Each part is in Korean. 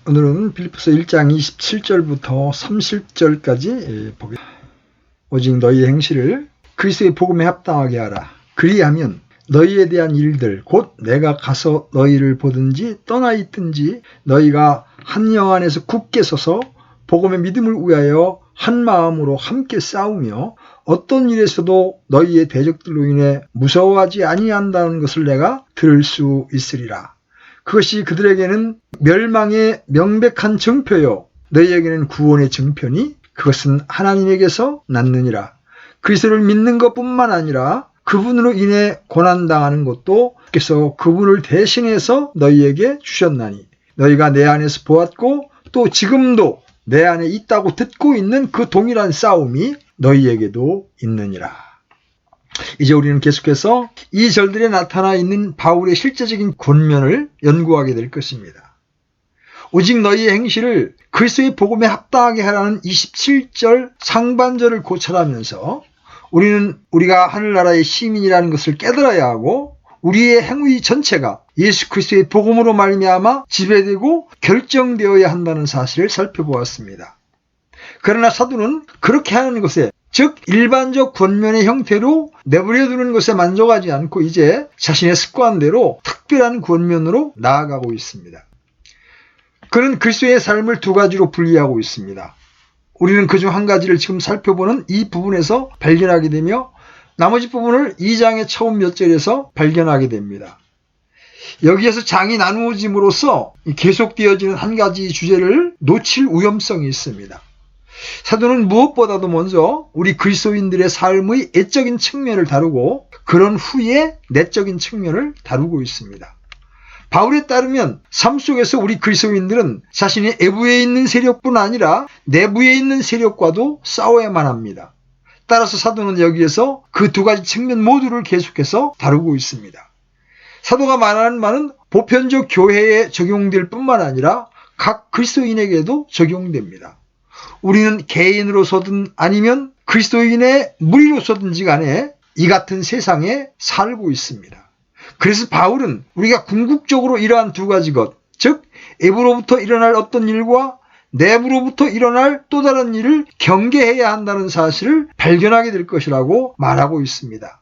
오늘은 빌립보서 1장 27절부터 30절까지 보겠습니다. 오직 너희의 행실을 그리스도의 복음에 합당하게 하라. 그리하면 너희에 대한 일들 곧 내가 가서 너희를 보든지 떠나 있든지 너희가 한 영 안에서 굳게 서서 복음의 믿음을 위하여 한 마음으로 함께 싸우며 어떤 일에서도 너희의 대적들로 인해 무서워하지 아니한다는 것을 내가 들을 수 있으리라. 그것이 그들에게는 멸망의 명백한 증표요 너희에게는 구원의 증표니 그것은 하나님에게서 났느니라. 그리스도를 믿는 것뿐만 아니라 그분으로 인해 고난당하는 것도 그래서 그분을 대신해서 너희에게 주셨나니 너희가 내 안에서 보았고 또 지금도 내 안에 있다고 듣고 있는 그 동일한 싸움이 너희에게도 있느니라. 이제 우리는 계속해서 이 절들에 나타나 있는 바울의 실제적인 권면을 연구하게 될 것입니다. 오직 너희의 행실을 그리스도의 복음에 합당하게 하라는 27절 상반절을 고찰하면서 우리가 하늘나라의 시민이라는 것을 깨달아야 하고 우리의 행위 전체가 예수 그리스도의 복음으로 말미암아 지배되고 결정되어야 한다는 사실을 살펴보았습니다. 그러나 사도는 그렇게 하는 것에 즉 일반적 권면의 형태로 내버려두는 것에 만족하지 않고 이제 자신의 습관대로 특별한 권면으로 나아가고 있습니다. 그는 그리스도의 삶을 두 가지로 분리하고 있습니다. 우리는 그중 한 가지를 지금 살펴보는 이 부분에서 발견하게 되며 나머지 부분을 2장의 처음 몇 절에서 발견하게 됩니다. 여기에서 장이 나누어짐으로써 계속되어지는 한 가지 주제를 놓칠 위험성이 있습니다. 사도는 무엇보다도 먼저 우리 그리스도인들의 삶의 애적인 측면을 다루고 그런 후에 내적인 측면을 다루고 있습니다. 바울에 따르면 삶 속에서 우리 그리스도인들은 자신의 외부에 있는 세력뿐 아니라 내부에 있는 세력과도 싸워야만 합니다. 따라서 사도는 여기에서 그 두 가지 측면 모두를 계속해서 다루고 있습니다. 사도가 말하는 말은 보편적 교회에 적용될 뿐만 아니라 각 그리스도인에게도 적용됩니다. 우리는 개인으로서든 아니면 그리스도인의 무리로서든지 간에 이 같은 세상에 살고 있습니다. 그래서 바울은 우리가 궁극적으로 이러한 두 가지 것, 즉 외부로부터 일어날 어떤 일과 내부로부터 일어날 또 다른 일을 경계해야 한다는 사실을 발견하게 될 것이라고 말하고 있습니다.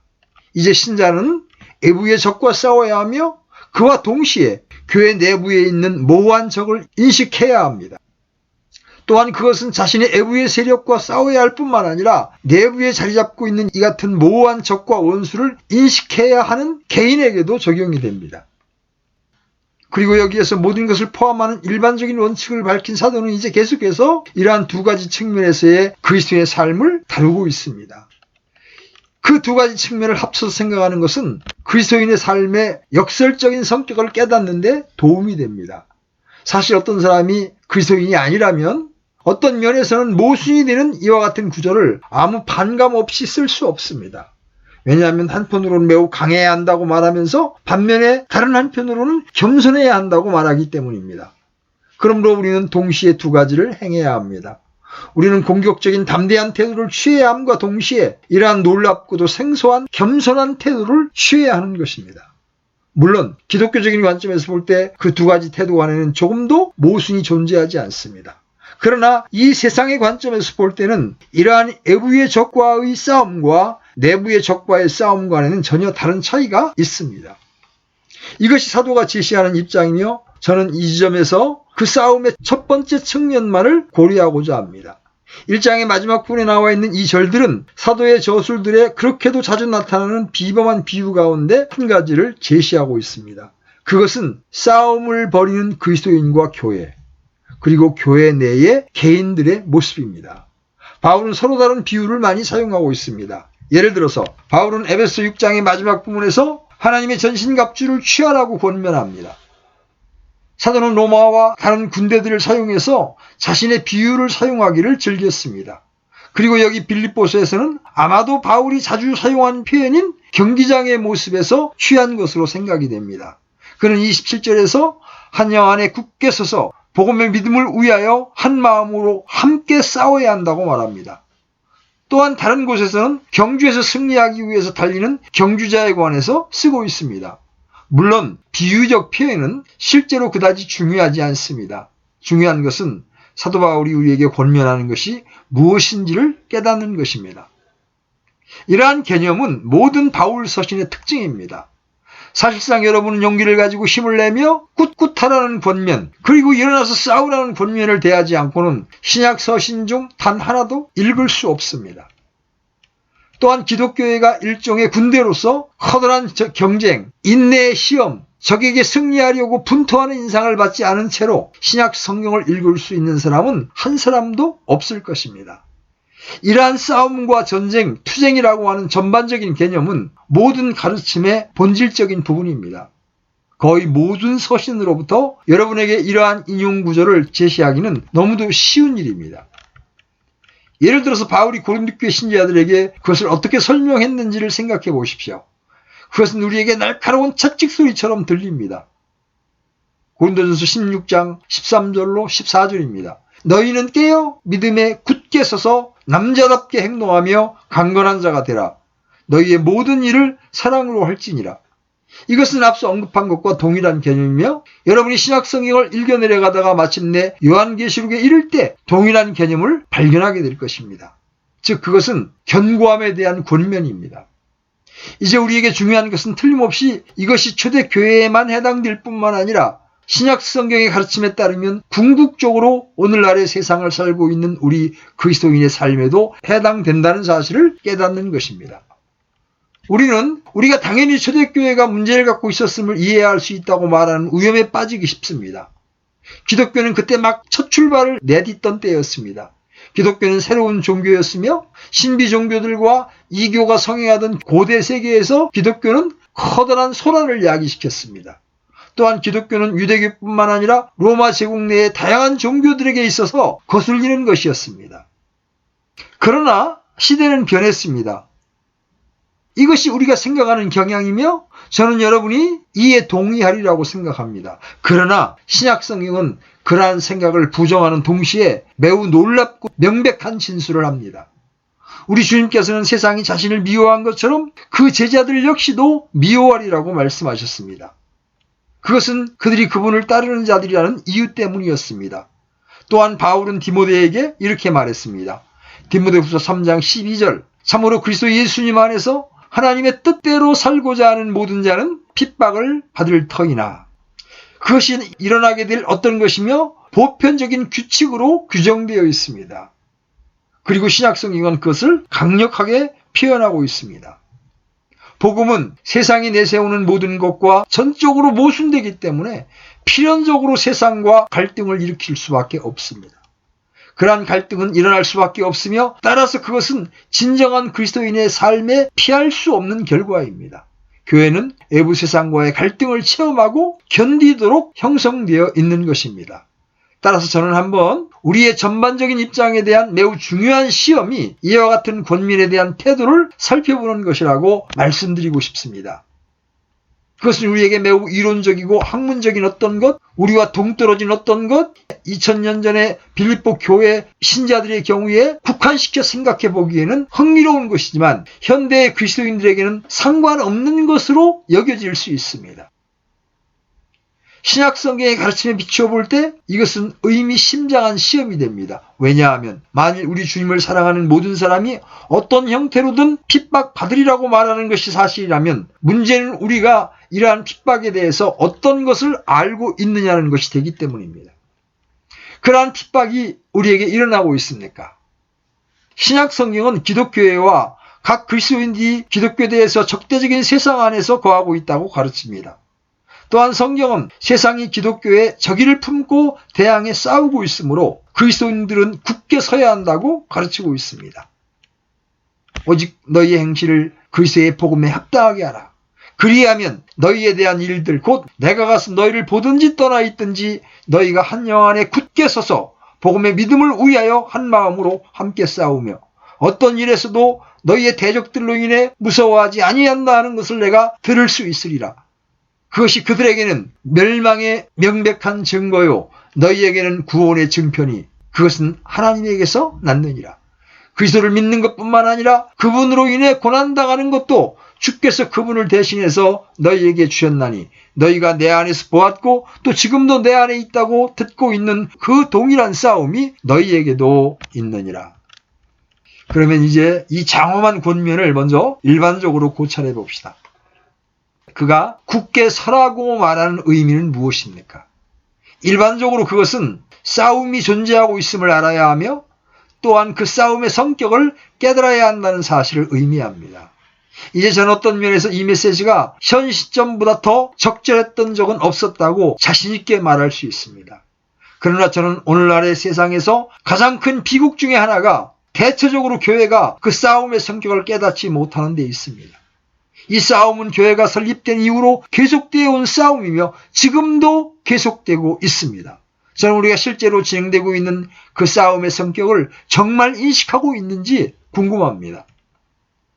이제 신자는 외부의 적과 싸워야 하며 그와 동시에 교회 내부에 있는 모호한 적을 인식해야 합니다. 또한 그것은 자신의 외부의 세력과 싸워야 할 뿐만 아니라 내부에 자리 잡고 있는 이 같은 모호한 적과 원수를 인식해야 하는 개인에게도 적용이 됩니다. 그리고 여기에서 모든 것을 포함하는 일반적인 원칙을 밝힌 사도는 이제 계속해서 이러한 두 가지 측면에서의 그리스도의 삶을 다루고 있습니다. 그 두 가지 측면을 합쳐서 생각하는 것은 그리스도인의 삶의 역설적인 성격을 깨닫는 데 도움이 됩니다. 사실 어떤 사람이 그리스도인이 아니라면 어떤 면에서는 모순이 되는 이와 같은 구절을 아무 반감 없이 쓸 수 없습니다. 왜냐하면 한편으로는 매우 강해야 한다고 말하면서 반면에 다른 한편으로는 겸손해야 한다고 말하기 때문입니다. 그러므로 우리는 동시에 두 가지를 행해야 합니다. 우리는 공격적인 담대한 태도를 취해야 함과 동시에 이러한 놀랍고도 생소한 겸손한 태도를 취해야 하는 것입니다. 물론 기독교적인 관점에서 볼 때 그 두 가지 태도 안에는 조금도 모순이 존재하지 않습니다. 그러나 이 세상의 관점에서 볼 때는 이러한 외부의 적과의 싸움과 내부의 적과의 싸움 간에는 전혀 다른 차이가 있습니다. 이것이 사도가 제시하는 입장이며 저는 이 지점에서 그 싸움의 첫 번째 측면만을 고려하고자 합니다. 1장의 마지막 부분에 나와 있는 이 절들은 사도의 저술들에 그렇게도 자주 나타나는 비범한 비유 가운데 한 가지를 제시하고 있습니다. 그것은 싸움을 벌이는 그리스도인과 교회, 그리고 교회 내의 개인들의 모습입니다. 바울은 서로 다른 비유를 많이 사용하고 있습니다. 예를 들어서 바울은 에베소 6장의 마지막 부분에서 하나님의 전신갑주를 취하라고 권면합니다. 사도는 로마와 다른 군대들을 사용해서 자신의 비유를 사용하기를 즐겼습니다. 그리고 여기 빌립보서에서는 아마도 바울이 자주 사용한 표현인 경기장의 모습에서 취한 것으로 생각이 됩니다. 그는 27절에서 한 영 안에 굳게 서서 복음의 믿음을 위하여 한 마음으로 함께 싸워야 한다고 말합니다. 또한 다른 곳에서는 경주에서 승리하기 위해서 달리는 경주자에 관해서 쓰고 있습니다. 물론 비유적 표현은 실제로 그다지 중요하지 않습니다. 중요한 것은 사도 바울이 우리에게 권면하는 것이 무엇인지를 깨닫는 것입니다. 이러한 개념은 모든 바울 서신의 특징입니다. 사실상 여러분은 용기를 가지고 힘을 내며 꿋꿋하라는 권면, 그리고 일어나서 싸우라는 권면을 대하지 않고는 신약 서신 중 단 하나도 읽을 수 없습니다. 또한 기독교회가 일종의 군대로서 커다란 경쟁, 인내의 시험, 적에게 승리하려고 분투하는 인상을 받지 않은 채로 신약 성경을 읽을 수 있는 사람은 한 사람도 없을 것입니다. 이러한 싸움과 전쟁, 투쟁이라고 하는 전반적인 개념은 모든 가르침의 본질적인 부분입니다. 거의 모든 서신으로부터 여러분에게 이러한 인용 구조를 제시하기는 너무도 쉬운 일입니다. 예를 들어서 바울이 고린도 교회 신자들에게 그것을 어떻게 설명했는지를 생각해 보십시오. 그것은 우리에게 날카로운 채찍 소리처럼 들립니다. 고린도전서 16장 13절로 14절입니다. 너희는 깨어 믿음에 굳게 서서 남자답게 행동하며 강건한 자가 되라. 너희의 모든 일을 사랑으로 할지니라. 이것은 앞서 언급한 것과 동일한 개념이며 여러분이 신약 성경을 읽어내려가다가 마침내 요한계시록에 이를 때 동일한 개념을 발견하게 될 것입니다. 즉 그것은 견고함에 대한 권면입니다. 이제 우리에게 중요한 것은 틀림없이 이것이 초대교회에만 해당될 뿐만 아니라 신약 성경의 가르침에 따르면 궁극적으로 오늘날의 세상을 살고 있는 우리 그리스도인의 삶에도 해당된다는 사실을 깨닫는 것입니다. 우리는 우리가 당연히 초대교회가 문제를 갖고 있었음을 이해할 수 있다고 말하는 위험에 빠지기 쉽습니다. 기독교는 그때 막 첫 출발을 내딛던 때였습니다. 기독교는 새로운 종교였으며 신비 종교들과 이교가 성행하던 고대 세계에서 기독교는 커다란 소란을 야기시켰습니다. 또한 기독교는 유대교뿐만 아니라 로마 제국 내의 다양한 종교들에게 있어서 거슬리는 것이었습니다. 그러나 시대는 변했습니다. 이것이 우리가 생각하는 경향이며 저는 여러분이 이에 동의하리라고 생각합니다. 그러나 신약 성경은 그러한 생각을 부정하는 동시에 매우 놀랍고 명백한 진술을 합니다. 우리 주님께서는 세상이 자신을 미워한 것처럼 그 제자들 역시도 미워하리라고 말씀하셨습니다. 그것은 그들이 그분을 따르는 자들이라는 이유 때문이었습니다. 또한 바울은 디모데에게 이렇게 말했습니다. 디모데후서 3장 12절 참으로 그리스도 예수님 안에서 하나님의 뜻대로 살고자 하는 모든 자는 핍박을 받을 터이나 그것이 일어나게 될 어떤 것이며 보편적인 규칙으로 규정되어 있습니다. 그리고 신약성경은 그것을 강력하게 표현하고 있습니다. 복음은 세상이 내세우는 모든 것과 전적으로 모순되기 때문에 필연적으로 세상과 갈등을 일으킬 수밖에 없습니다. 그러한 갈등은 일어날 수밖에 없으며 따라서 그것은 진정한 그리스도인의 삶에 피할 수 없는 결과입니다. 교회는 외부 세상과의 갈등을 체험하고 견디도록 형성되어 있는 것입니다. 따라서 저는 한번 우리의 전반적인 입장에 대한 매우 중요한 시험이 이와 같은 권면에 대한 태도를 살펴보는 것이라고 말씀드리고 싶습니다. 그것은 우리에게 매우 이론적이고 학문적인 어떤 것, 우리와 동떨어진 어떤 것, 2000년 전에 빌립보 교회 신자들의 경우에 국한시켜 생각해 보기에는 흥미로운 것이지만 현대의 그리스도인들에게는 상관없는 것으로 여겨질 수 있습니다. 신약 성경의 가르침에 비추어 볼 때 이것은 의미심장한 시험이 됩니다. 왜냐하면 만일 우리 주님을 사랑하는 모든 사람이 어떤 형태로든 핍박받으리라고 말하는 것이 사실이라면 문제는 우리가 이러한 핍박에 대해서 어떤 것을 알고 있느냐는 것이 되기 때문입니다. 그러한 핍박이 우리에게 일어나고 있습니까? 신약 성경은 기독교회와 각 그리스도인들이 기독교에 대해서 적대적인 세상 안에서 거하고 있다고 가르칩니다. 또한 성경은 세상이 기독교에 적의를 품고 대항해 싸우고 있으므로 그리스도인들은 굳게 서야 한다고 가르치고 있습니다. 오직 너희의 행실을 그리스도의 복음에 합당하게 하라. 그리하면 너희에 대한 일들 곧 내가 가서 너희를 보든지 떠나 있든지 너희가 한 영 안에 굳게 서서 복음의 믿음을 위하여 한 마음으로 함께 싸우며 어떤 일에서도 너희의 대적들로 인해 무서워하지 아니한다 하는 것을 내가 들을 수 있으리라. 그것이 그들에게는 멸망의 명백한 증거요 너희에게는 구원의 증표니 그것은 하나님에게서 났느니라. 그리스도를 믿는 것뿐만 아니라 그분으로 인해 고난당하는 것도 주께서 그분을 대신해서 너희에게 주셨나니 너희가 내 안에서 보았고 또 지금도 내 안에 있다고 듣고 있는 그 동일한 싸움이 너희에게도 있느니라. 그러면 이제 이 장엄한 권면을 먼저 일반적으로 고찰해 봅시다. 그가 굳게 서라고 말하는 의미는 무엇입니까? 일반적으로 그것은 싸움이 존재하고 있음을 알아야 하며 또한 그 싸움의 성격을 깨달아야 한다는 사실을 의미합니다. 이제 저는 어떤 면에서 이 메시지가 현 시점보다 더 적절했던 적은 없었다고 자신 있게 말할 수 있습니다. 그러나 저는 오늘날의 세상에서 가장 큰 비극 중에 하나가 대체적으로 교회가 그 싸움의 성격을 깨닫지 못하는 데 있습니다. 이 싸움은 교회가 설립된 이후로 계속되어 온 싸움이며 지금도 계속되고 있습니다. 저는 우리가 실제로 진행되고 있는 그 싸움의 성격을 정말 인식하고 있는지 궁금합니다.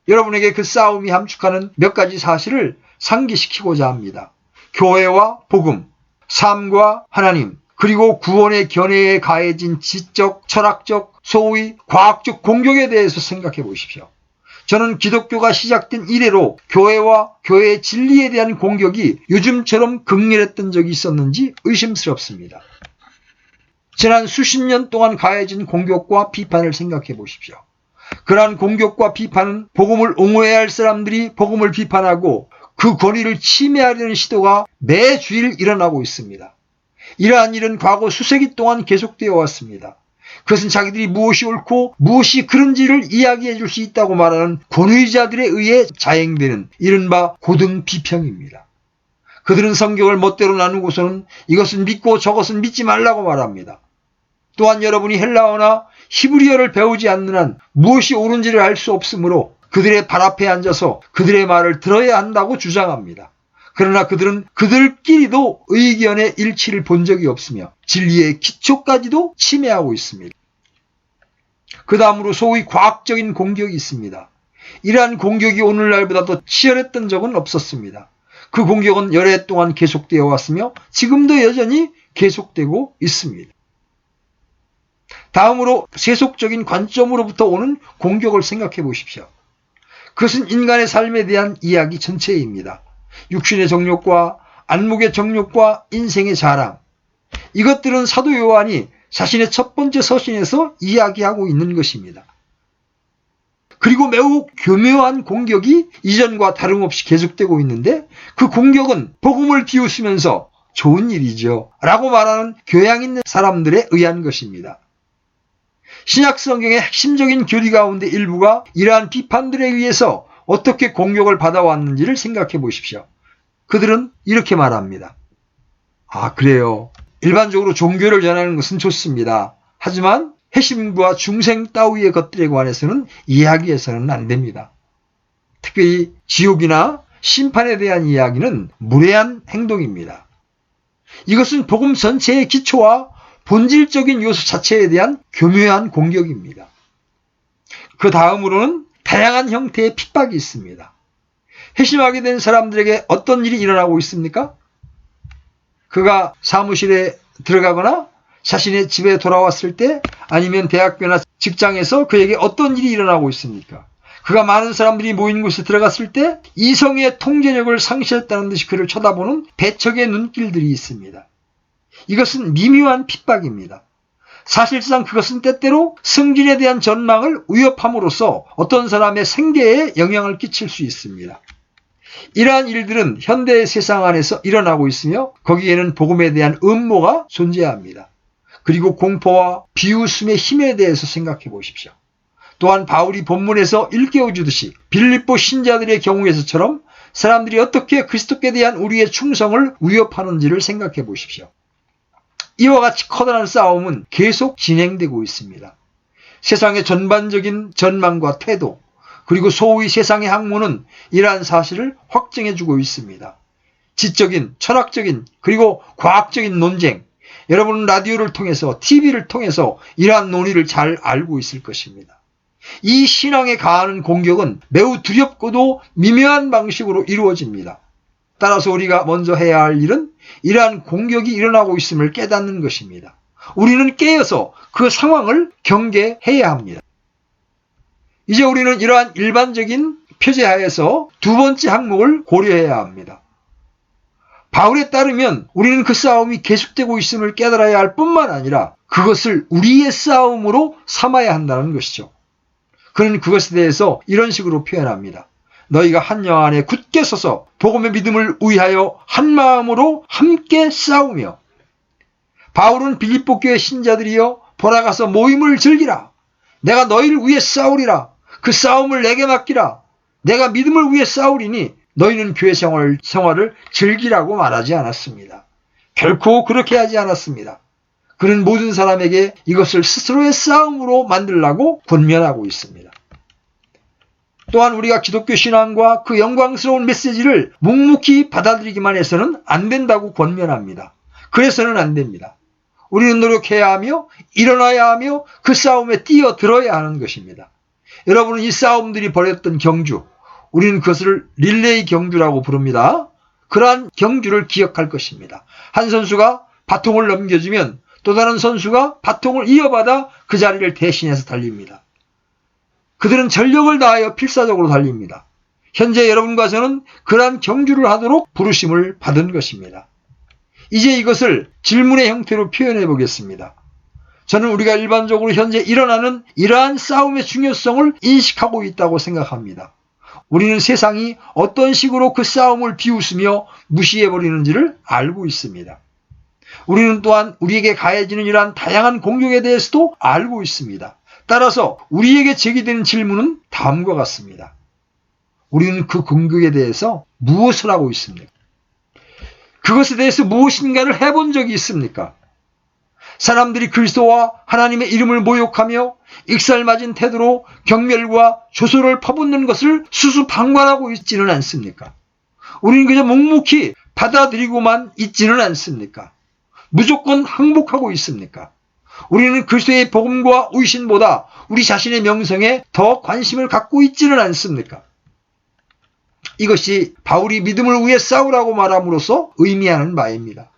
여러분에게 그 싸움이 함축하는 몇 가지 사실을 상기시키고자 합니다. 교회와 복음, 삶과 하나님, 그리고 구원의 견해에 가해진 지적, 철학적, 소위 과학적 공격에 대해서 생각해 보십시오. 저는 기독교가 시작된 이래로 교회와 교회의 진리에 대한 공격이 요즘처럼 극렬했던 적이 있었는지 의심스럽습니다. 지난 수십 년 동안 가해진 공격과 비판을 생각해 보십시오. 그러한 공격과 비판은 복음을 옹호해야 할 사람들이 복음을 비판하고 그 권위를 침해하려는 시도가 매 주일 일어나고 있습니다. 이러한 일은 과거 수세기 동안 계속되어 왔습니다. 그것은 자기들이 무엇이 옳고 무엇이 그른지를 이야기해 줄 수 있다고 말하는 권위자들에 의해 자행되는 이른바 고등 비평입니다. 그들은 성경을 멋대로 나누고서는 이것은 믿고 저것은 믿지 말라고 말합니다. 또한 여러분이 헬라어나 히브리어를 배우지 않는 한 무엇이 옳은지를 알 수 없으므로 그들의 발 앞에 앉아서 그들의 말을 들어야 한다고 주장합니다. 그러나 그들은 그들끼리도 의견의 일치를 본 적이 없으며 진리의 기초까지도 침해하고 있습니다. 그 다음으로 소위 과학적인 공격이 있습니다. 이러한 공격이 오늘날보다 더 치열했던 적은 없었습니다. 그 공격은 여러 동안 계속되어 왔으며 지금도 여전히 계속되고 있습니다. 다음으로 세속적인 관점으로부터 오는 공격을 생각해 보십시오. 그것은 인간의 삶에 대한 이야기 전체입니다. 육신의 정욕과 안목의 정욕과 인생의 자랑. 이것들은 사도 요한이 자신의 첫 번째 서신에서 이야기하고 있는 것입니다. 그리고 매우 교묘한 공격이 이전과 다름없이 계속되고 있는데 그 공격은 복음을 비웃으면서 좋은 일이죠 라고 말하는 교양 있는 사람들에 의한 것입니다. 신약 성경의 핵심적인 교리 가운데 일부가 이러한 비판들에 의해서 어떻게 공격을 받아왔는지를 생각해 보십시오. 그들은 이렇게 말합니다. 그래요. 일반적으로 종교를 전하는 것은 좋습니다. 하지만 회심과 중생 따위의 것들에 관해서는 이야기해서는 안 됩니다. 특히 지옥이나 심판에 대한 이야기는 무례한 행동입니다. 이것은 복음 전체의 기초와 본질적인 요소 자체에 대한 교묘한 공격입니다. 그 다음으로는 다양한 형태의 핍박이 있습니다. 회심하게 된 사람들에게 어떤 일이 일어나고 있습니까? 그가 사무실에 들어가거나 자신의 집에 돌아왔을 때 아니면 대학교나 직장에서 그에게 어떤 일이 일어나고 있습니까? 그가 많은 사람들이 모인 곳에 들어갔을 때 이성의 통제력을 상실했다는 듯이 그를 쳐다보는 배척의 눈길들이 있습니다. 이것은 미묘한 핍박입니다. 사실상 그것은 때때로 승진에 대한 전망을 위협함으로써 어떤 사람의 생계에 영향을 끼칠 수 있습니다. 이러한 일들은 현대의 세상 안에서 일어나고 있으며 거기에는 복음에 대한 음모가 존재합니다. 그리고 공포와 비웃음의 힘에 대해서 생각해 보십시오. 또한 바울이 본문에서 일깨워주듯이 빌립보 신자들의 경우에서처럼 사람들이 어떻게 그리스도께 대한 우리의 충성을 위협하는지를 생각해 보십시오. 이와 같이 커다란 싸움은 계속 진행되고 있습니다. 세상의 전반적인 전망과 태도, 그리고 소위 세상의 학문은 이러한 사실을 확증해주고 있습니다. 지적인, 철학적인, 그리고 과학적인 논쟁, 여러분은 라디오를 통해서, TV를 통해서 이러한 논의를 잘 알고 있을 것입니다. 이 신앙에 가하는 공격은 매우 두렵고도 미묘한 방식으로 이루어집니다. 따라서 우리가 먼저 해야 할 일은 이러한 공격이 일어나고 있음을 깨닫는 것입니다. 우리는 깨어서 그 상황을 경계해야 합니다. 이제 우리는 이러한 일반적인 표제하에서 두 번째 항목을 고려해야 합니다. 바울에 따르면 우리는 그 싸움이 계속되고 있음을 깨달아야 할 뿐만 아니라 그것을 우리의 싸움으로 삼아야 한다는 것이죠. 그는 그것에 대해서 이런 식으로 표현합니다. 너희가 한 영 안에 굳게 서서 복음의 믿음을 위하여 한 마음으로 함께 싸우며. 바울은 빌립보 교회 신자들이여 돌아가서 모임을 즐기라. 내가 너희를 위해 싸우리라. 그 싸움을 내게 맡기라. 내가 믿음을 위해 싸우리니 너희는 교회 생활을 즐기라고 말하지 않았습니다. 결코 그렇게 하지 않았습니다. 그는 모든 사람에게 이것을 스스로의 싸움으로 만들라고 권면하고 있습니다. 또한 우리가 기독교 신앙과 그 영광스러운 메시지를 묵묵히 받아들이기만 해서는 안 된다고 권면합니다. 그래서는 안 됩니다. 우리는 노력해야 하며 일어나야 하며 그 싸움에 뛰어들어야 하는 것입니다. 여러분은 이 싸움들이 벌였던 경주, 우리는 그것을 릴레이 경주라고 부릅니다. 그러한 경주를 기억할 것입니다. 한 선수가 바통을 넘겨주면 또 다른 선수가 바통을 이어받아 그 자리를 대신해서 달립니다. 그들은 전력을 다하여 필사적으로 달립니다. 현재 여러분과 저는 그러한 경주를 하도록 부르심을 받은 것입니다. 이제 이것을 질문의 형태로 표현해 보겠습니다. 저는 우리가 일반적으로 현재 일어나는 이러한 싸움의 중요성을 인식하고 있다고 생각합니다. 우리는 세상이 어떤 식으로 그 싸움을 비웃으며 무시해버리는지를 알고 있습니다. 우리는 또한 우리에게 가해지는 이러한 다양한 공격에 대해서도 알고 있습니다. 따라서 우리에게 제기되는 질문은 다음과 같습니다. 우리는 그 공격에 대해서 무엇을 하고 있습니까? 그것에 대해서 무엇인가를 해본 적이 있습니까? 사람들이 그리스도와 하나님의 이름을 모욕하며 익살맞은 태도로 경멸과 조소를 퍼붓는 것을 수수방관하고 있지는 않습니까? 우리는 그저 묵묵히 받아들이고만 있지는 않습니까? 무조건 항복하고 있습니까? 우리는 그리스도의 복음과 의신보다 우리 자신의 명성에 더 관심을 갖고 있지는 않습니까? 이것이 바울이 믿음을 위해 싸우라고 말함으로써 의미하는 바입니다.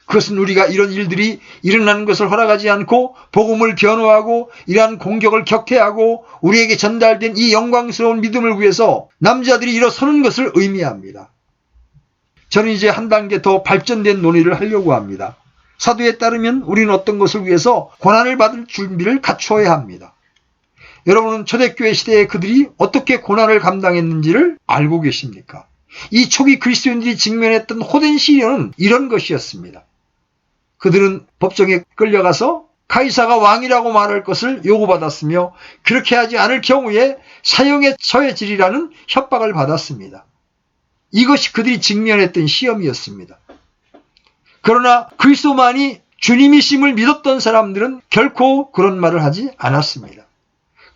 그것은 우리가 이런 일들이 일어나는 것을 허락하지 않고 복음을 변호하고 이러한 공격을 격퇴하고 우리에게 전달된 이 영광스러운 믿음을 위해서 남자들이 일어서는 것을 의미합니다. 저는 이제 한 단계 더 발전된 논의를 하려고 합니다. 사도에 따르면 우리는 어떤 것을 위해서 고난을 받을 준비를 갖추어야 합니다. 여러분은 초대교회 시대에 그들이 어떻게 고난을 감당했는지를 알고 계십니까? 이 초기 그리스도인들이 직면했던 호된 시련은 이런 것이었습니다. 그들은 법정에 끌려가서 가이사가 왕이라고 말할 것을 요구받았으며 그렇게 하지 않을 경우에 사형에 처해지리라는 협박을 받았습니다. 이것이 그들이 직면했던 시험이었습니다. 그러나 그리스도만이 주님이심을 믿었던 사람들은 결코 그런 말을 하지 않았습니다.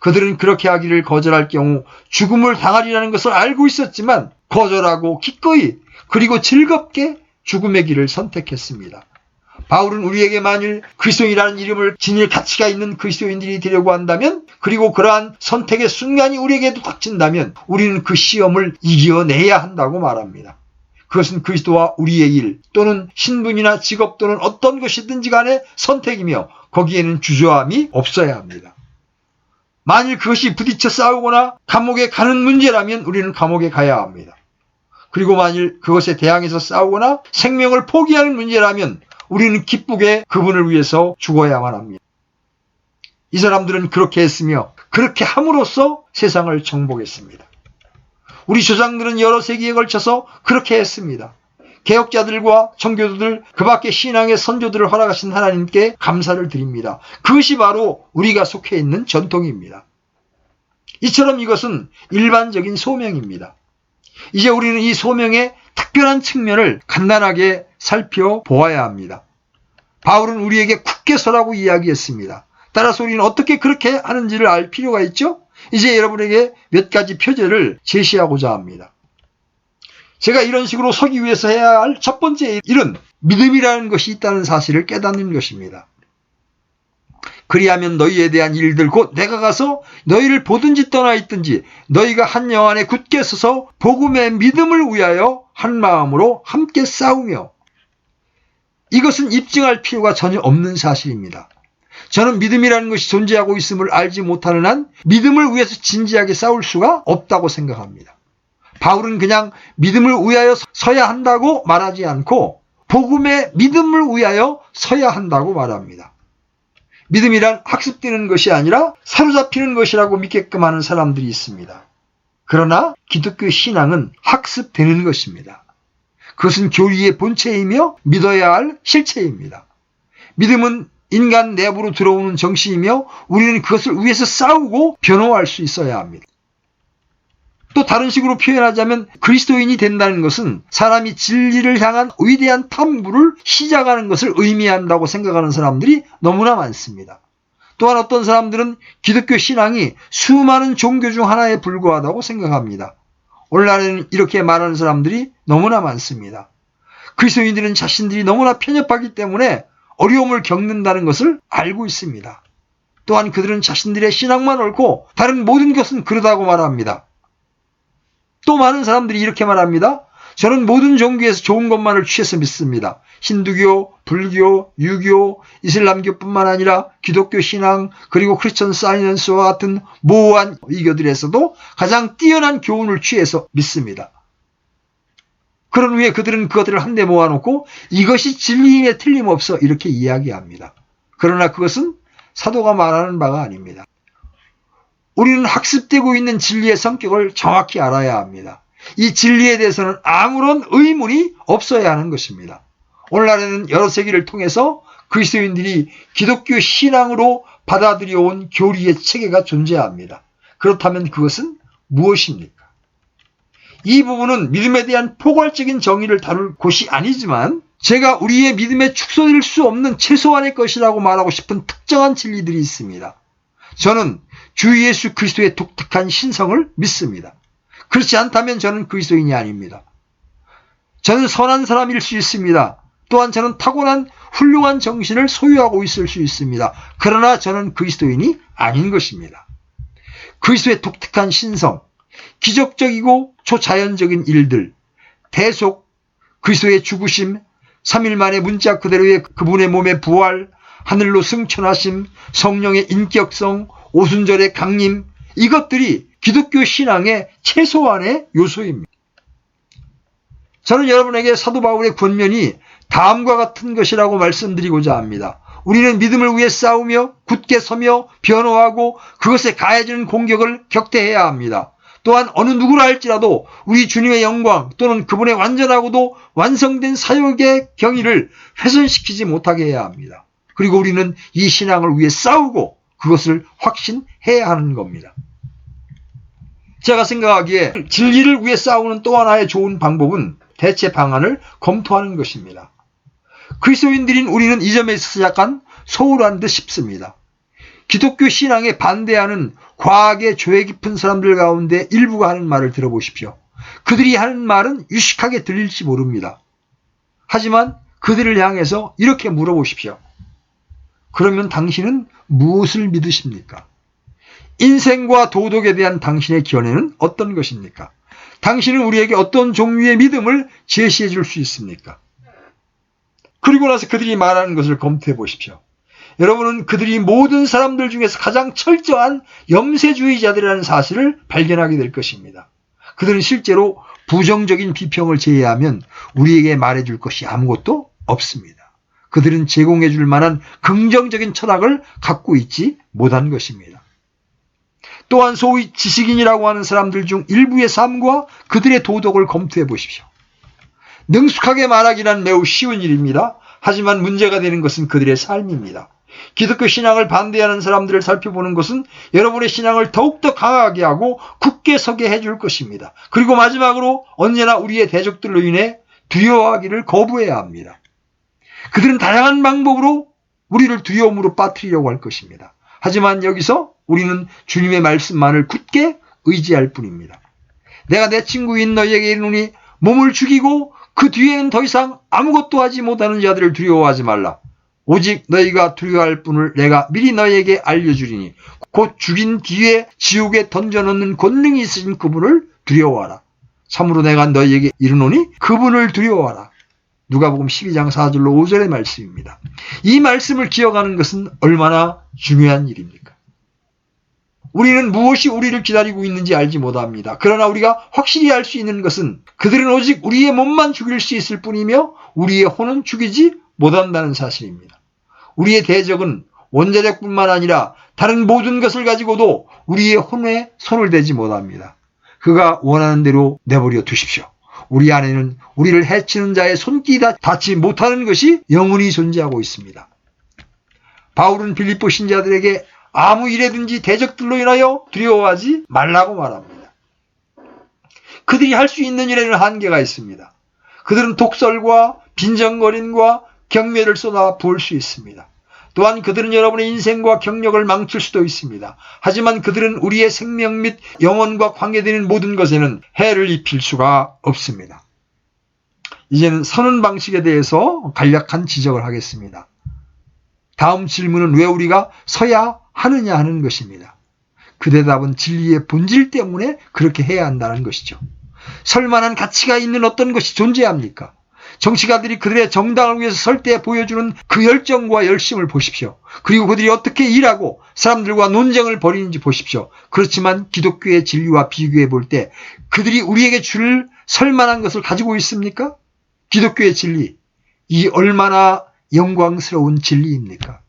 그들은 그렇게 하기를 거절할 경우 죽음을 당하리라는 것을 알고 있었지만 거절하고 기꺼이 그리고 즐겁게 죽음의 길을 선택했습니다. 바울은 우리에게 만일 그리스도인이라는 이름을 지닐 가치가 있는 그리스도인들이 되려고 한다면 그리고 그러한 선택의 순간이 우리에게도 닥친다면 우리는 그 시험을 이겨내야 한다고 말합니다. 그것은 그리스도와 우리의 일 또는 신분이나 직업 또는 어떤 것이든지 간에 선택이며 거기에는 주저함이 없어야 합니다. 만일 그것이 부딪혀 싸우거나 감옥에 가는 문제라면 우리는 감옥에 가야 합니다. 그리고 만일 그것에 대항해서 싸우거나 생명을 포기하는 문제라면 우리는 기쁘게 그분을 위해서 죽어야만 합니다. 이 사람들은 그렇게 했으며 그렇게 함으로써 세상을 정복했습니다. 우리 조상들은 여러 세기에 걸쳐서 그렇게 했습니다. 개혁자들과 청교도들 그 밖에 신앙의 선조들을 허락하신 하나님께 감사를 드립니다. 그것이 바로 우리가 속해 있는 전통입니다. 이처럼 이것은 일반적인 소명입니다. 이제 우리는 이 소명의 특별한 측면을 간단하게 살펴보아야 합니다. 바울은 우리에게 굳게 서라고 이야기했습니다. 따라서 우리는 어떻게 그렇게 하는지를 알 필요가 있죠? 이제 여러분에게 몇 가지 표제를 제시하고자 합니다. 제가 이런 식으로 서기 위해서 해야 할 첫 번째 일은 믿음이라는 것이 있다는 사실을 깨닫는 것입니다. 그리하면 너희에 대한 일들 곧 내가 가서 너희를 보든지 떠나 있든지 너희가 한 영 안에 굳게 서서 복음의 믿음을 위하여 한 마음으로 함께 싸우며. 이것은 입증할 필요가 전혀 없는 사실입니다. 저는 믿음이라는 것이 존재하고 있음을 알지 못하는 한 믿음을 위해서 진지하게 싸울 수가 없다고 생각합니다. 바울은 그냥 믿음을 위하여 서야 한다고 말하지 않고 복음의 믿음을 위하여 서야 한다고 말합니다. 믿음이란 학습되는 것이 아니라 사로잡히는 것이라고 믿게끔 하는 사람들이 있습니다. 그러나 기독교 신앙은 학습되는 것입니다. 그것은 교리의 본체이며 믿어야 할 실체입니다. 믿음은 인간 내부로 들어오는 정신이며 우리는 그것을 위해서 싸우고 변호할 수 있어야 합니다. 또 다른 식으로 표현하자면 그리스도인이 된다는 것은 사람이 진리를 향한 위대한 탐구를 시작하는 것을 의미한다고 생각하는 사람들이 너무나 많습니다. 또한 어떤 사람들은 기독교 신앙이 수많은 종교 중 하나에 불과하다고 생각합니다. 오늘날에는 이렇게 말하는 사람들이 너무나 많습니다. 그리스도인들은 자신들이 너무나 편협하기 때문에 어려움을 겪는다는 것을 알고 있습니다. 또한 그들은 자신들의 신앙만 옳고 다른 모든 것은 그러다고 말합니다. 또 많은 사람들이 이렇게 말합니다. 저는 모든 종교에서 좋은 것만을 취해서 믿습니다. 힌두교, 불교, 유교, 이슬람교뿐만 아니라 기독교 신앙 그리고 크리스천 사이언스와 같은 모호한 이교들에서도 가장 뛰어난 교훈을 취해서 믿습니다. 그런 후에 그들은 그것들을 한데 모아놓고 이것이 진리임에 틀림없어 이렇게 이야기합니다. 그러나 그것은 사도가 말하는 바가 아닙니다. 우리는 학습되고 있는 진리의 성격을 정확히 알아야 합니다. 이 진리에 대해서는 아무런 의문이 없어야 하는 것입니다. 오늘날에는 여러 세기를 통해서 그리스도인들이 기독교 신앙으로 받아들여온 교리의 체계가 존재합니다. 그렇다면 그것은 무엇입니까? 이 부분은 믿음에 대한 포괄적인 정의를 다룰 곳이 아니지만 제가 우리의 믿음에 축소될 수 없는 최소한의 것이라고 말하고 싶은 특정한 진리들이 있습니다. 저는 주 예수 그리스도의 독특한 신성을 믿습니다. 그렇지 않다면 저는 그리스도인이 아닙니다. 저는 선한 사람일 수 있습니다. 또한 저는 타고난 훌륭한 정신을 소유하고 있을 수 있습니다. 그러나 저는 그리스도인이 아닌 것입니다. 그리스도의 독특한 신성, 기적적이고 초자연적인 일들, 대속, 그리스도의 죽으심, 3일 만에 문자 그대로의 그분의 몸의 부활, 하늘로 승천하심, 성령의 인격성, 오순절의 강림, 이것들이 기독교 신앙의 최소한의 요소입니다. 저는 여러분에게 사도 바울의 권면이 다음과 같은 것이라고 말씀드리고자 합니다. 우리는 믿음을 위해 싸우며 굳게 서며 변호하고 그것에 가해지는 공격을 격퇴해야 합니다. 또한 어느 누구라 할지라도 우리 주님의 영광 또는 그분의 완전하고도 완성된 사역의 경의를 훼손시키지 못하게 해야 합니다. 그리고 우리는 이 신앙을 위해 싸우고 그것을 확신해야 하는 겁니다. 제가 생각하기에 진리를 위해 싸우는 또 하나의 좋은 방법은 대체 방안을 검토하는 것입니다. 그리스도인들인 우리는 이 점에 있어서 약간 소홀한 듯 싶습니다. 기독교 신앙에 반대하는 과학의 조예 깊은 사람들 가운데 일부가 하는 말을 들어보십시오. 그들이 하는 말은 유식하게 들릴지 모릅니다. 하지만 그들을 향해서 이렇게 물어보십시오. 그러면 당신은 무엇을 믿으십니까? 인생과 도덕에 대한 당신의 견해는 어떤 것입니까? 당신은 우리에게 어떤 종류의 믿음을 제시해 줄 수 있습니까? 그리고 나서 그들이 말하는 것을 검토해 보십시오. 여러분은 그들이 모든 사람들 중에서 가장 철저한 염세주의자들이라는 사실을 발견하게 될 것입니다. 그들은 실제로 부정적인 비평을 제외하면 우리에게 말해줄 것이 아무것도 없습니다. 그들은 제공해 줄 만한 긍정적인 철학을 갖고 있지 못한 것입니다. 또한 소위 지식인이라고 하는 사람들 중 일부의 삶과 그들의 도덕을 검토해 보십시오. 능숙하게 말하기란 매우 쉬운 일입니다. 하지만 문제가 되는 것은 그들의 삶입니다. 기독교 신앙을 반대하는 사람들을 살펴보는 것은 여러분의 신앙을 더욱더 강하게 하고 굳게 서게 해줄 것입니다. 그리고 마지막으로 언제나 우리의 대적들로 인해 두려워하기를 거부해야 합니다. 그들은 다양한 방법으로 우리를 두려움으로 빠뜨리려고 할 것입니다. 하지만 여기서 우리는 주님의 말씀만을 굳게 의지할 뿐입니다. 내가 내 친구인 너희에게 이르노니 몸을 죽이고 그 뒤에는 더 이상 아무것도 하지 못하는 자들을 두려워하지 말라. 오직 너희가 두려워할 분을 내가 미리 너희에게 알려주리니 곧 죽인 뒤에 지옥에 던져넣는 권능이 있으신 그분을 두려워하라. 참으로 내가 너희에게 이르노니 그분을 두려워하라. 누가복음 12장 4절로 5절의 말씀입니다. 이 말씀을 기억하는 것은 얼마나 중요한 일입니까? 우리는 무엇이 우리를 기다리고 있는지 알지 못합니다. 그러나 우리가 확실히 알 수 있는 것은 그들은 오직 우리의 몸만 죽일 수 있을 뿐이며 우리의 혼은 죽이지 못한다는 사실입니다. 우리의 대적은 원자력뿐만 아니라 다른 모든 것을 가지고도 우리의 혼에 손을 대지 못합니다. 그가 원하는 대로 내버려 두십시오. 우리 안에는 우리를 해치는 자의 손길이 닿지 못하는 것이 영원히 존재하고 있습니다. 바울은 빌립보 신자들에게 아무 일에든지 대적들로 인하여 두려워하지 말라고 말합니다. 그들이 할 수 있는 일에는 한계가 있습니다. 그들은 독설과 빈정거림과 경멸을 쏟아 부을 수 있습니다. 또한 그들은 여러분의 인생과 경력을 망칠 수도 있습니다. 하지만 그들은 우리의 생명 및 영혼과 관계되는 모든 것에는 해를 입힐 수가 없습니다. 이제는 서는 방식에 대해서 간략한 지적을 하겠습니다. 다음 질문은 왜 우리가 서야 하느냐 하는 것입니다. 그 대답은 진리의 본질 때문에 그렇게 해야 한다는 것이죠. 설만한 가치가 있는 어떤 것이 존재합니까? 정치가들이 그들의 정당을 위해서 설 때 보여주는 그 열정과 열심을 보십시오. 그리고 그들이 어떻게 일하고 사람들과 논쟁을 벌이는지 보십시오. 그렇지만 기독교의 진리와 비교해 볼 때 그들이 우리에게 줄 설만한 것을 가지고 있습니까? 기독교의 진리, 이 얼마나 영광스러운 진리입니까?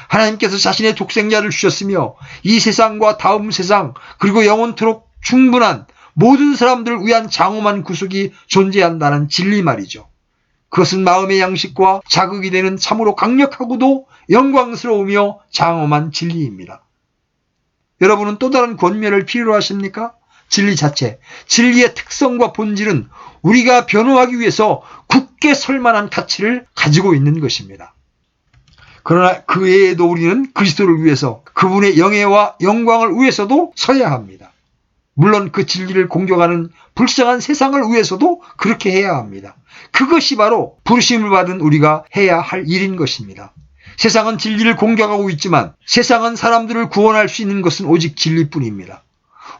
하나님께서 자신의 독생자를 주셨으며 이 세상과 다음 세상 그리고 영원토록 충분한 모든 사람들을 위한 장엄한 구속이 존재한다는 진리 말이죠. 그것은 마음의 양식과 자극이 되는 참으로 강력하고도 영광스러우며 장엄한 진리입니다. 여러분은 또 다른 권면을 필요로 하십니까? 진리 자체, 진리의 특성과 본질은 우리가 변호하기 위해서 굳게 설 만한 가치를 가지고 있는 것입니다. 그러나 그 외에도 우리는 그리스도를 위해서 그분의 영예와 영광을 위해서도 서야 합니다. 물론 그 진리를 공격하는 불쌍한 세상을 위해서도 그렇게 해야 합니다. 그것이 바로 부르심을 받은 우리가 해야 할 일인 것입니다. 세상은 진리를 공격하고 있지만 세상은 사람들을 구원할 수 있는 것은 오직 진리뿐입니다.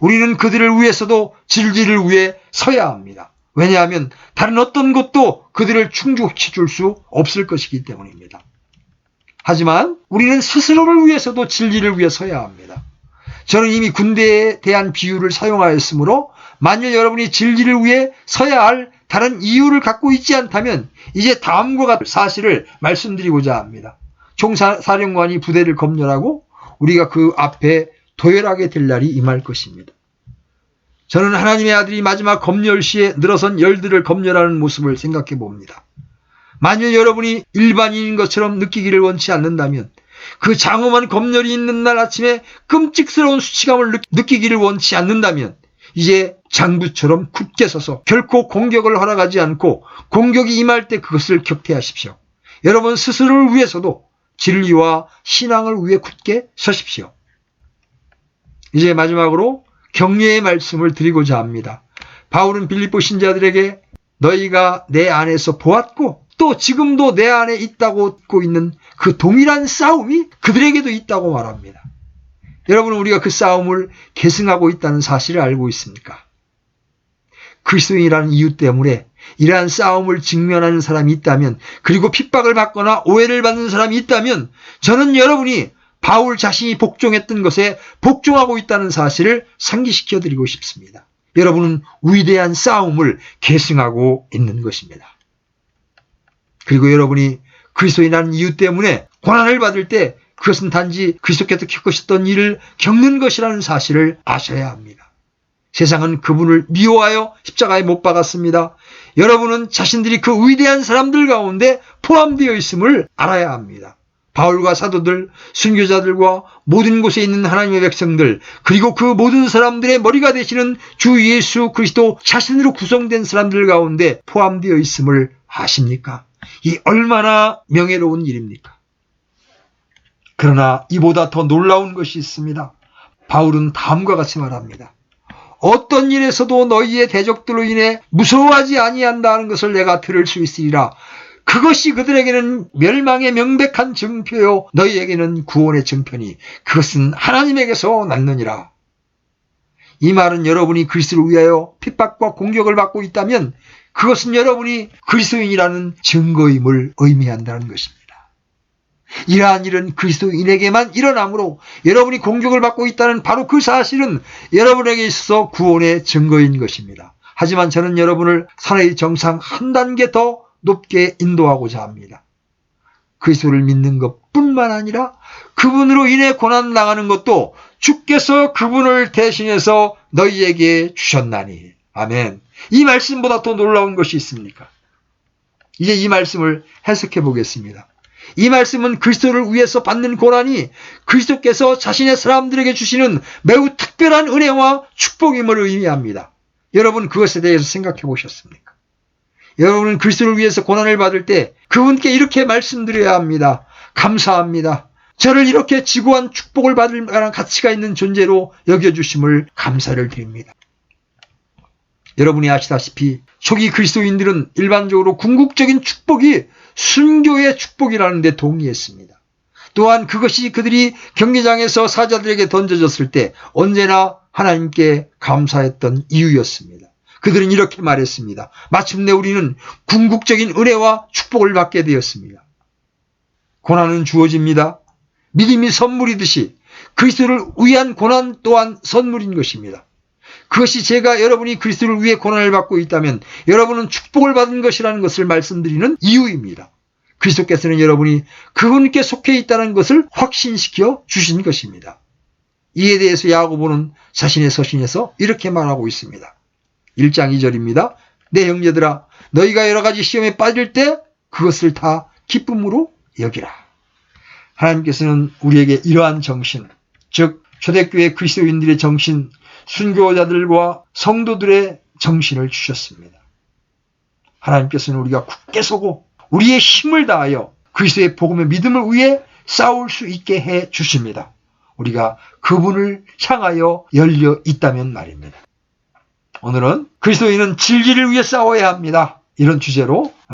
우리는 그들을 위해서도 진리를 위해 서야 합니다. 왜냐하면 다른 어떤 것도 그들을 충족시켜 줄 수 없을 것이기 때문입니다. 하지만 우리는 스스로를 위해서도 진리를 위해 서야 합니다. 저는 이미 군대에 대한 비유를 사용하였으므로 만일 여러분이 진리를 위해 서야 할 다른 이유를 갖고 있지 않다면 이제 다음과 같은 사실을 말씀드리고자 합니다. 총사령관이 부대를 검열하고 우리가 그 앞에 도열하게 될 날이 임할 것입니다. 저는 하나님의 아들이 마지막 검열 시에 늘어선 열들을 검열하는 모습을 생각해 봅니다. 만일 여러분이 일반인인 것처럼 느끼기를 원치 않는다면 그 장엄한 검열이 있는 날 아침에 끔찍스러운 수치감을 느끼기를 원치 않는다면 이제 장부처럼 굳게 서서 결코 공격을 허락하지 않고 공격이 임할 때 그것을 격퇴하십시오. 여러분 스스로를 위해서도 진리와 신앙을 위해 굳게 서십시오. 이제 마지막으로 격려의 말씀을 드리고자 합니다. 바울은 빌립보 신자들에게 너희가 내 안에서 보았고 또 지금도 내 안에 있다고 듣고 있는 그 동일한 싸움이 그들에게도 있다고 말합니다. 여러분 우리가 그 싸움을 계승하고 있다는 사실을 알고 있습니까? 그리스도인이라는 이유 때문에 이러한 싸움을 직면하는 사람이 있다면 그리고 핍박을 받거나 오해를 받는 사람이 있다면 저는 여러분이 바울 자신이 복종했던 것에 복종하고 있다는 사실을 상기시켜 드리고 싶습니다. 여러분은 위대한 싸움을 계승하고 있는 것입니다. 그리고 여러분이 그리스도인이라는 이유 때문에 고난을 받을 때 그것은 단지 그리스도께서 겪으셨던 일을 겪는 것이라는 사실을 아셔야 합니다. 세상은 그분을 미워하여 십자가에 못 박았습니다. 여러분은 자신들이 그 위대한 사람들 가운데 포함되어 있음을 알아야 합니다. 바울과 사도들, 순교자들과 모든 곳에 있는 하나님의 백성들, 그리고 그 모든 사람들의 머리가 되시는 주 예수 그리스도 자신으로 구성된 사람들 가운데 포함되어 있음을 아십니까? 이 얼마나 명예로운 일입니까? 그러나 이보다 더 놀라운 것이 있습니다. 바울은 다음과 같이 말합니다. 어떤 일에서도 너희의 대적들로 인해 무서워하지 아니한다는 것을 내가 들을 수 있으리라. 그것이 그들에게는 멸망의 명백한 증표요 너희에게는 구원의 증표니 그것은 하나님에게서 났느니라. 이 말은 여러분이 그리스도를 위하여 핍박과 공격을 받고 있다면 그것은 여러분이 그리스도인이라는 증거임을 의미한다는 것입니다. 이러한 일은 그리스도인에게만 일어나므로 여러분이 공격을 받고 있다는 바로 그 사실은 여러분에게 있어서 구원의 증거인 것입니다. 하지만 저는 여러분을 사랑의 정상 한 단계 더 높게 인도하고자 합니다. 그리스도를 믿는 것뿐만 아니라 그분으로 인해 고난 당하는 것도 주께서 그분을 대신해서 너희에게 주셨나니. 아멘. 이 말씀보다 더 놀라운 것이 있습니까? 이제 이 말씀을 해석해 보겠습니다. 이 말씀은 그리스도를 위해서 받는 고난이 그리스도께서 자신의 사람들에게 주시는 매우 특별한 은혜와 축복임을 의미합니다. 여러분 그것에 대해서 생각해 보셨습니까? 여러분은 그리스도를 위해서 고난을 받을 때 그분께 이렇게 말씀드려야 합니다. 감사합니다. 저를 이렇게 지고한 축복을 받을 만한 가치가 있는 존재로 여겨주심을 감사를 드립니다. 여러분이 아시다시피 초기 그리스도인들은 일반적으로 궁극적인 축복이 순교의 축복이라는 데 동의했습니다. 또한 그것이 그들이 경기장에서 사자들에게 던져졌을 때 언제나 하나님께 감사했던 이유였습니다. 그들은 이렇게 말했습니다. 마침내 우리는 궁극적인 은혜와 축복을 받게 되었습니다. 고난은 주어집니다. 믿음이 선물이듯이 그리스도를 위한 고난 또한 선물인 것입니다. 그것이 제가 여러분이 그리스도를 위해 고난을 받고 있다면 여러분은 축복을 받은 것이라는 것을 말씀드리는 이유입니다. 그리스도께서는 여러분이 그분께 속해 있다는 것을 확신시켜 주신 것입니다. 이에 대해서 야고보는 자신의 서신에서 이렇게 말하고 있습니다. 1장 2절입니다. 내 형제들아 너희가 여러 가지 시험에 빠질 때 그것을 다 기쁨으로 여기라. 하나님께서는 우리에게 이러한 정신, 즉 초대교회 그리스도인들의 정신, 순교자들과 성도들의 정신을 주셨습니다. 하나님께서는 우리가 굳게 서고 우리의 힘을 다하여 그리스도의 복음의 믿음을 위해 싸울 수 있게 해 주십니다. 우리가 그분을 향하여 열려 있다면 말입니다. 오늘은 그리스도인은 진리를 위해 싸워야 합니다. 이런 주제로